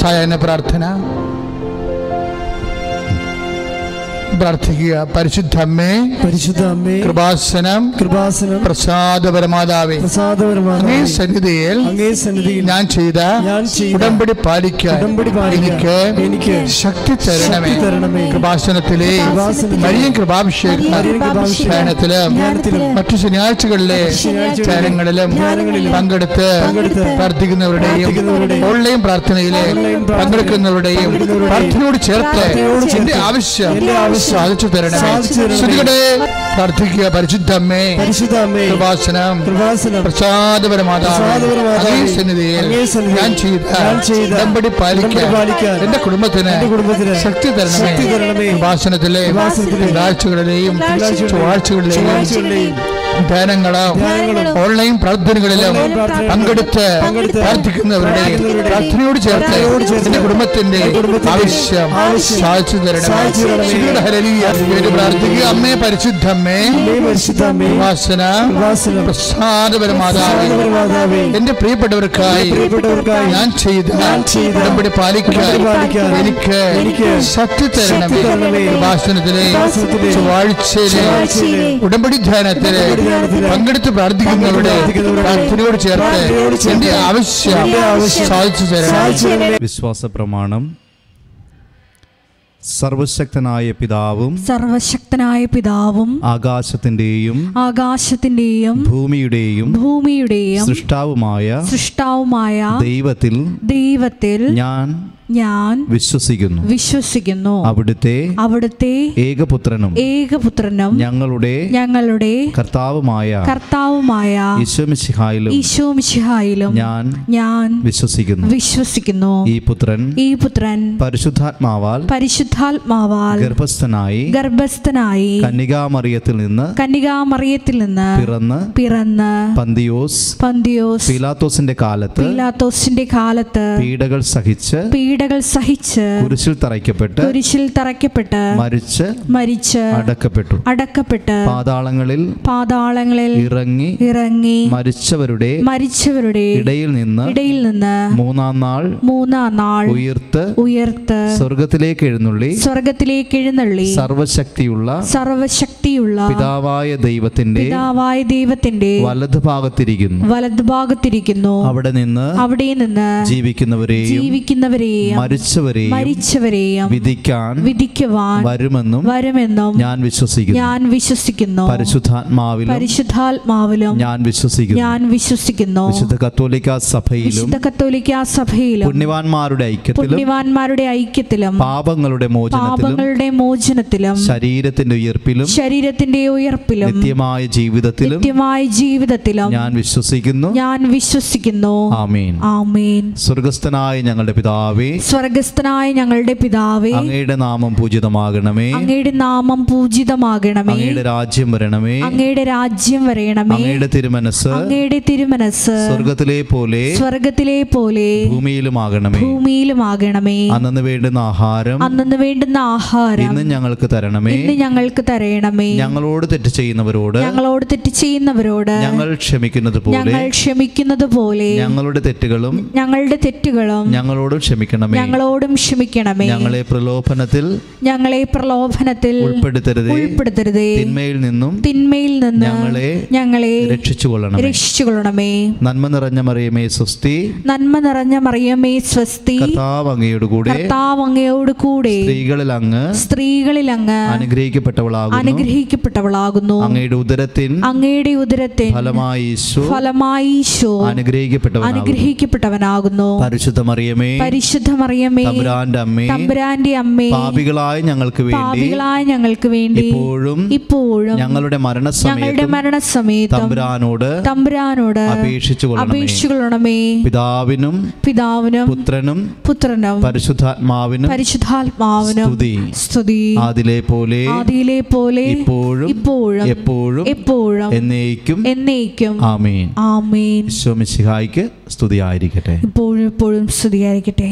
സായാഹ്ന പ്രാർത്ഥന പ്രാർത്ഥിക്കുക. പരിശുദ്ധ അമ്മേ, കൃപാസനം പ്രസാദപരമാതാവേ, അങ്ങേ സന്നിധിയിൽ ഞാൻ ചെയ്ത ഉടമ്പടി പാലിക്കാൻ എനിക്ക് ശക്തി തരണമേ. കൃപാസനത്തിലെ മരിയൻ കൃപാഭിഷേകത്തിലും മറ്റു ശനിയാഴ്ചകളിലെ ധ്യാനങ്ങളിലും പങ്കെടുത്ത് പ്രാർത്ഥിക്കുന്നവരുടെയും ഓൺലൈൻ പ്രാർത്ഥനയിലെ പങ്കെടുക്കുന്നവരുടെയും പ്രാർത്ഥനയോട് ചേർത്ത് എന്റെ ആവശ്യം സാധിച്ചു തരണമേ. പ്രാർത്ഥിക്കുക. പരിശുദ്ധ അമ്മേ, കൃപാസനം പ്രസാദപരമാതാവേ, സന്നിധിയിൽ ഞാൻ ചെയ്ത ഉടമ്പടി പാലിക്കാൻ എന്റെ കുടുംബത്തിന് ശക്തി തരണമേ. കൃപാസനത്തിലെ ആഴ്ചകളിലെയും ചൊവ്വാഴ്ചകളിലെയും ധ്യാനങ്ങളും ഓൺലൈൻ പ്രാർത്ഥനകളിലും പങ്കെടുത്ത് പ്രാർത്ഥിക്കുന്നവരുടെ പ്രാർത്ഥനയോട് ചേർത്ത് എന്റെ കുടുംബത്തിന്റെ ആവശ്യം സാധിച്ചു തരണമേ. പ്രാർത്ഥിക്കുക. അമ്മേ, പരിശുദ്ധ അമ്മേ, പ്രസാദപരമാതാവേ, എന്റെ പ്രിയപ്പെട്ടവർക്കായി ഞാൻ ചെയ്ത ഉടമ്പടി പാലിക്കാൻ എനിക്ക് ശക്തി തരണമേ. കൃപാസനത്തിലെ ചൊവ്വാഴ്ചയിലെ ഉടമ്പടി ധ്യാനത്തിലെ പങ്കെടുത്ത് പ്രാർത്ഥിക്കുന്നവരുടെ പ്രാർത്ഥനയോട് ചേർത്ത് എന്റെ ആവശ്യം സാധിച്ചു തരണം. വിശ്വാസ പ്രമാണം. സർവശക്തനായ പിതാവും ആകാശത്തിന്റെയും ഭൂമിയുടെയും സൃഷ്ടാവുമായ ദൈവത്തിൽ ഞാൻ വിശ്വസിക്കുന്നു. അവിടുത്തെ ഏകപുത്രനും ഞങ്ങളുടെ കർത്താവുമായ ഈശോമിശിഹായിലും ഞാൻ വിശ്വസിക്കുന്നു. ഈ പുത്രൻ പരിശുദ്ധാത്മാവാൽ ഗർഭസ്ഥനായി കന്യകാമറിയത്തിൽ നിന്ന് പിറന്ന് പന്തിയോസ് പീലാത്തോസിന്റെ കാലത്ത് പീഡകൾ സഹിച്ച് കുരിശിൽ തറയ്ക്കപ്പെട്ട് മരിച്ച് അടക്കപ്പെട്ടു പാതാളങ്ങളിൽ ഇറങ്ങി മരിച്ചവരുടെ ഇടയിൽ നിന്ന് മൂന്നാം നാൾ ഉയർത്ത് സ്വർഗ്ഗത്തിലേക്ക് എഴുന്നള്ളി സർവശക്തിയുള്ള പിതാവായ ദൈവത്തിന്റെ വലതുഭാഗത്തിരിക്കുന്നു. അവിടെ നിന്ന് ജീവിക്കുന്നവരെയും മരിച്ചവരെയും വിധിക്കുവാൻ വരുമെന്നും ഞാൻ വിശ്വസിക്കുന്നു. പരിശുദ്ധാത്മാവിലും ഞാൻ വിശ്വസിക്കുന്നു. വിശുദ്ധ കത്തോലിക്കാ സഭയിലും പുണ്യവാന്മാരുടെ ഐക്യത്തിലും പാപങ്ങളുടെ മോചനത്തിലും ശരീരത്തിന്റെ ഉയർപ്പിലും നിത്യമായ ജീവിതത്തിലും ഞാൻ വിശ്വസിക്കുന്നു. ആമേൻ. സ്വർഗ്ഗസ്ഥനായ ഞങ്ങളുടെ പിതാവേ, അങ്ങയുടെ നാമം പൂജിതമാകണമേ. അങ്ങയുടെ രാജ്യം വരണമേ. അങ്ങയുടെ തിരുമനസ്സ് സ്വർഗ്ഗത്തിലെ പോലെ ഭൂമിയിലുമാകണമേ. അന്നന്ന് വേണ്ടുന്ന ആഹാരം ഇന്ന് ഞങ്ങൾക്ക് തരണമേ. ഞങ്ങളോട് തെറ്റ് ചെയ്യുന്നവരോട് ഞങ്ങൾ ക്ഷമിക്കുന്നത് പോലെ ഞങ്ങളുടെ തെറ്റുകളും ഞങ്ങളോടും ക്ഷമിക്കണമേ. ഞങ്ങളെ പ്രലോഭനത്തിൽ ഉൾപ്പെടുത്തരുതേ. തിന്മയിൽ നിന്നും ഞങ്ങളെ രക്ഷിച്ചുകൊള്ളണമേ. നന്മ നിറഞ്ഞ മറിയമേ സ്വസ്തി. കർത്താവ് അങ്ങയോട് കൂടെ സ്ത്രീകളിൽ അങ്ങ് അനുഗ്രഹിക്കപ്പെട്ടവളാകുന്നു. അങ്ങയുടെ ഉദരത്തിൻ ഫലമായി ഈശോ അനുഗ്രഹിക്കപ്പെട്ടവനാകുന്നു. പരിശുദ്ധ മറിയമേ തമ്പുരാന്റെ അമ്മേ, പാപികളായ ഞങ്ങൾക്ക് വേണ്ടി ഇപ്പോഴും ഞങ്ങളുടെ മരണസമയത്തും തമ്പുരാനോട് അപേക്ഷിച്ചുകൊള്ളണമേ. പിതാവിനും പുത്രനും പരിശുദ്ധാത്മാവിനും സ്തുതി. ആദിയിലെ പോലെ ഇപ്പോഴും എപ്പോഴും എന്നേക്കും. ആമേൻ. ഈശോ മിശിഹായ്ക്ക് സ്തുതിയായിരിക്കട്ടെ. ഇപ്പോഴും സ്തുതിയായിരിക്കട്ടെ.